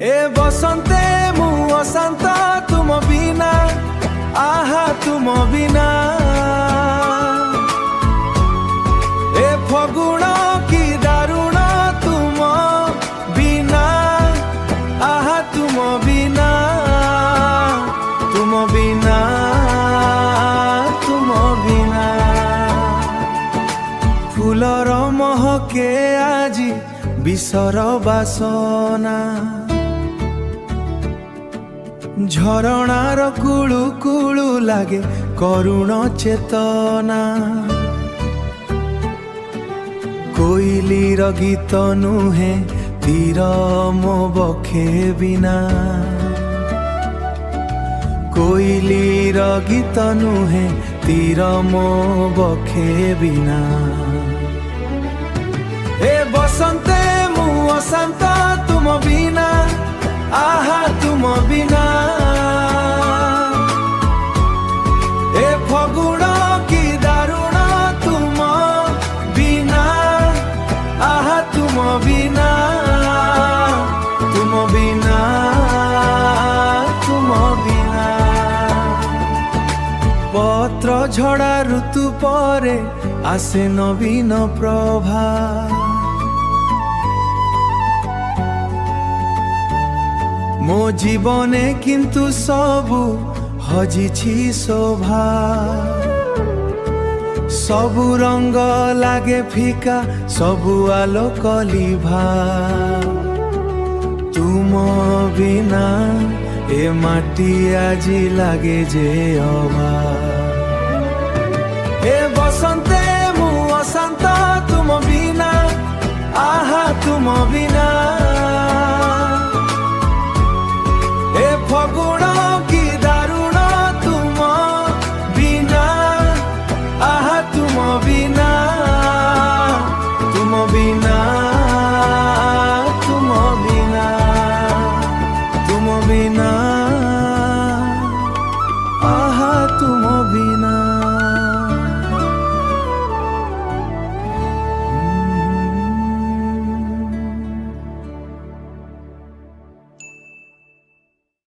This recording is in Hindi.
ए बसंते मु अशांत तुम बिना आहा तुम बिना ए फगुण की दारुण तुम बिना आहा तुम बिना तुम बिना तुम बिना फूलर महके आजी विसर बासना झरणार कुळु कुळु लागे करुण चेतना कोइलीर गीत नुहे तीर मो बखे बिना कोइलीर गीत नुहे तीर मो बखे बिना ए बसंते मु अशांत तुम बिना आहा तुम बिना ए फगुण की दारुण तुम बिना आहा तुम बिना तुम बिना तुम बिना पत्र झड़ा ऋतु परे आसे नवीन प्रभा मो जीवने किंतु सबु हजिछि शोभा सबु रंग लागे फिका सबु आलोक लिभा तुम बिना ए माटी आजी लागे जे अभा ए बसंते मु अशांत तुम बिना आहा तुम बिना ए फगुण की दारुण तुम बिना आहा तुम बिना तुम बिना तुम बिना तुम बिना आहा तुम बिना।